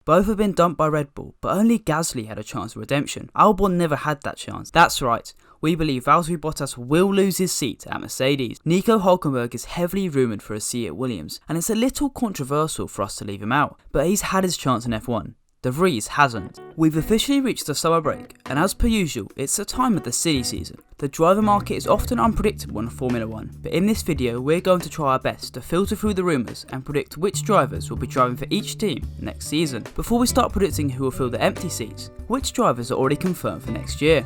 Both have been dumped by Red Bull, but only Gasly had a chance of redemption. Albon never had that chance. That's right. We believe Valtteri Bottas will lose his seat at Mercedes. Nico Hulkenberg is heavily rumoured for a seat at Williams, and it's a little controversial for us to leave him out, but he's had his chance in F1. De Vries hasn't. We've officially reached the summer break, and as per usual, it's the time of the silly season. The driver market is often unpredictable in Formula 1, but in this video we're going to try our best to filter through the rumours and predict which drivers will be driving for each team next season. Before we start predicting who will fill the empty seats, which drivers are already confirmed for next year?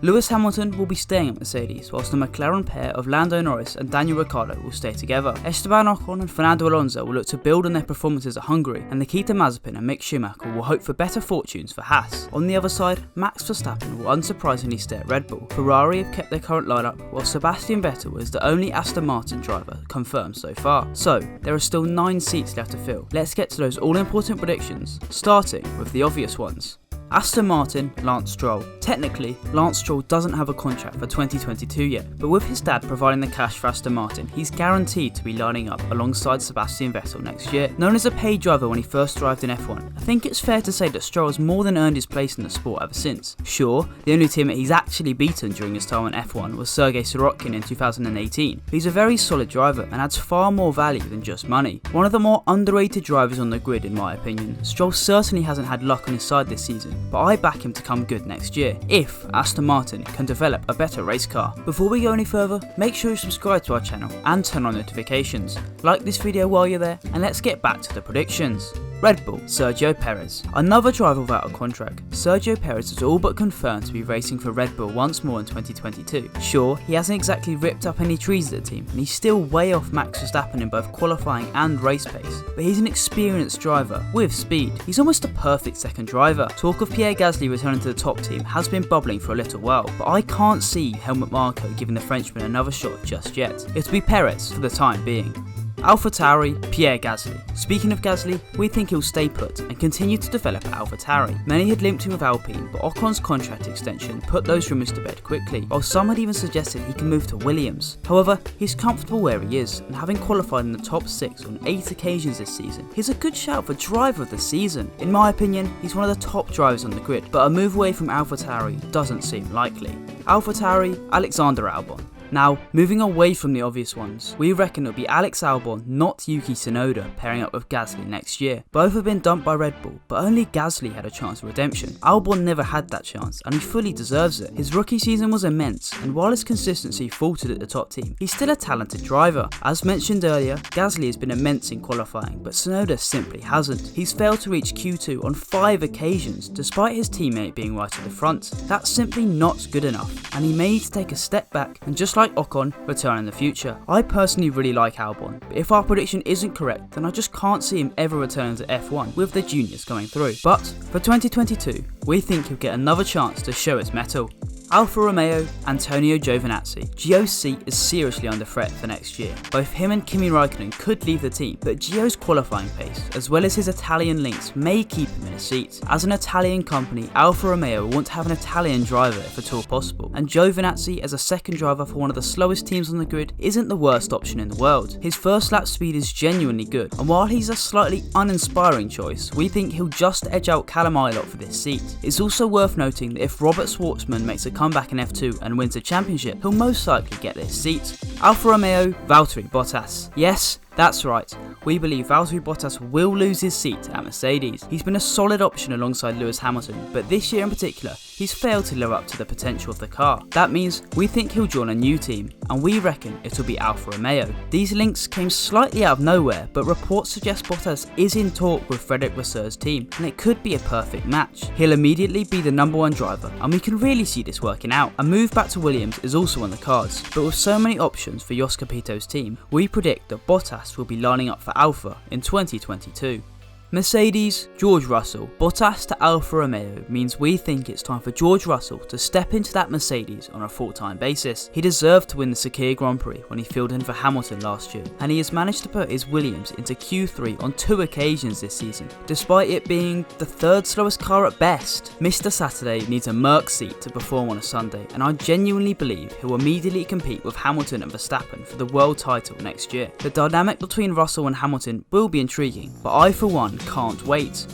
Lewis Hamilton will be staying at Mercedes, whilst the McLaren pair of Lando Norris and Daniel Ricciardo will stay together. Esteban Ocon and Fernando Alonso will look to build on their performances at Hungary, and Nikita Mazepin and Mick Schumacher will hope for better fortunes for Haas. On the other side, Max Verstappen will unsurprisingly stay at Red Bull. Ferrari have kept their current lineup, while Sebastian Vettel is the only Aston Martin driver confirmed so far. So, there are still 9 seats left to fill. Let's get to those all-important predictions, starting with the obvious ones. Aston Martin, Lance Stroll. Technically, Lance Stroll doesn't have a contract for 2022 yet, but with his dad providing the cash for Aston Martin, he's guaranteed to be lining up alongside Sebastian Vettel next year. Known as a paid driver when he first arrived in F1, I think it's fair to say that Stroll has more than earned his place in the sport ever since. Sure, the only team that he's actually beaten during his time in F1 was Sergei Sorokin in 2018, but he's a very solid driver and adds far more value than just money. One of the more underrated drivers on the grid in my opinion, Stroll certainly hasn't had luck on his side this season, but I back him to come good next year, if Aston Martin can develop a better race car. Before we go any further, make sure you subscribe to our channel and turn on notifications. Like this video while you're there, and let's get back to the predictions. Red Bull, Sergio Perez. Another driver without a contract, Sergio Perez is all but confirmed to be racing for Red Bull once more in 2022. Sure, he hasn't exactly ripped up any trees at the team, and he's still way off Max Verstappen in both qualifying and race pace, but he's an experienced driver with speed. He's almost a perfect second driver. Talk of Pierre Gasly returning to the top team has been bubbling for a little while, but I can't see Helmut Marko giving the Frenchman another shot just yet. It'll be Perez for the time being. AlphaTauri, Pierre Gasly. Speaking of Gasly, we think he'll stay put and continue to develop at AlphaTauri. Many had linked him with Alpine, but Ocon's contract extension put those rumours to bed quickly, while some had even suggested he can move to Williams. However, he's comfortable where he is, and having qualified in the top 6 on 8 occasions this season, he's a good shout for driver of the season. In my opinion, he's one of the top drivers on the grid, but a move away from AlphaTauri doesn't seem likely. AlphaTauri, Alexander Albon. Now, moving away from the obvious ones, we reckon it'll be Alex Albon, not Yuki Tsunoda, pairing up with Gasly next year. Both have been dumped by Red Bull, but only Gasly had a chance of redemption. Albon never had that chance, and he fully deserves it. His rookie season was immense, and while his consistency faltered at the top team, he's still a talented driver. As mentioned earlier, Gasly has been immense in qualifying, but Tsunoda simply hasn't. He's failed to reach Q2 on 5 occasions, despite his teammate being right at the front. That's simply not good enough, and he may need to take a step back and just like Ocon, return in the future. I personally really like Albon, but if our prediction isn't correct, then I just can't see him ever returning to F1 with the juniors going through. But for 2022, we think he'll get another chance to show his mettle. Alfa Romeo, Antonio Giovinazzi. Gio's seat is seriously under threat for next year. Both him and Kimi Raikkonen could leave the team, but Gio's qualifying pace, as well as his Italian links, may keep him in a seat. As an Italian company, Alfa Romeo will want to have an Italian driver if at all possible, and Giovinazzi as a second driver for one of the slowest teams on the grid isn't the worst option in the world. His first lap speed is genuinely good, and while he's a slightly uninspiring choice, we think he'll just edge out Callum Ilott for this seat. It's also worth noting that if Robert Schwartzman makes a comeback in F2 and wins a championship, he'll most likely get this seat. Alfa Romeo, Valtteri Bottas. Yes, that's right, we believe Valtteri Bottas will lose his seat at Mercedes. He's been a solid option alongside Lewis Hamilton, but this year in particular, he's failed to live up to the potential of the car. That means we think he'll join a new team, and we reckon it'll be Alfa Romeo. These links came slightly out of nowhere, but reports suggest Bottas is in talk with Frederic Vasseur's team, and it could be a perfect match. He'll immediately be the #1 driver, and we can really see this working out. A move back to Williams is also on the cards, but with so many options for Jos Capito's team, we predict that Bottas will be lining up for Alfa in 2022. Mercedes, George Russell. Bottas to Alfa Romeo means we think it's time for George Russell to step into that Mercedes on a full-time basis. He deserved to win the Sakir Grand Prix when he filled in for Hamilton last year, and he has managed to put his Williams into Q3 on 2 occasions this season, despite it being the 3rd slowest car at best. Mr. Saturday needs a Merc seat to perform on a Sunday, and I genuinely believe he'll immediately compete with Hamilton and Verstappen for the world title next year. The dynamic between Russell and Hamilton will be intriguing, but I for one can't wait.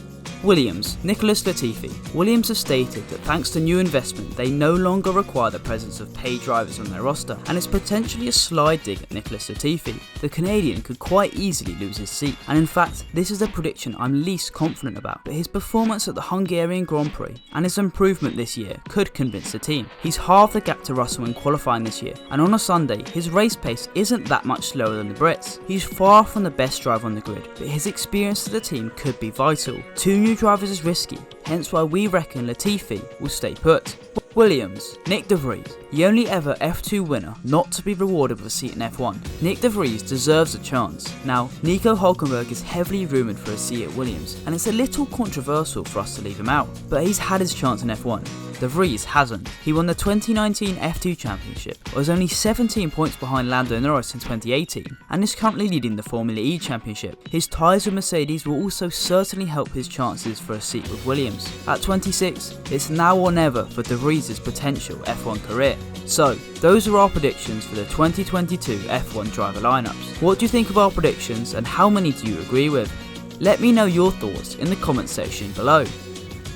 Williams, Nicholas Latifi. Williams have stated that thanks to new investment, they no longer require the presence of paid drivers on their roster, and it's potentially a slide dig at Nicholas Latifi. The Canadian could quite easily lose his seat, and in fact, this is the prediction I'm least confident about, but his performance at the Hungarian Grand Prix and his improvement this year could convince the team. He's halved the gap to Russell in qualifying this year, and on a Sunday, his race pace isn't that much slower than the Brits. He's far from the best driver on the grid, but his experience to the team could be vital. Two new drivers is risky, hence why we reckon Latifi will stay put. Williams, Nick De Vries, the only ever F2 winner not to be rewarded with a seat in F1. Nick De Vries deserves a chance. Now, Nico Hulkenberg is heavily rumoured for a seat at Williams, and it's a little controversial for us to leave him out, but he's had his chance in F1. De Vries hasn't. He won the 2019 F2 Championship, was only 17 points behind Lando Norris in 2018, and is currently leading the Formula E Championship. His ties with Mercedes will also certainly help his chances for a seat with Williams. At 26, it's now or never for De Vries' potential F1 career. So, those are our predictions for the 2022 F1 driver lineups. What do you think of our predictions, and how many do you agree with? Let me know your thoughts in the comments section below.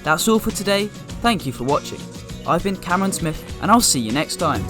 That's all for today. Thank you for watching. I've been Cameron Smith, and I'll see you next time.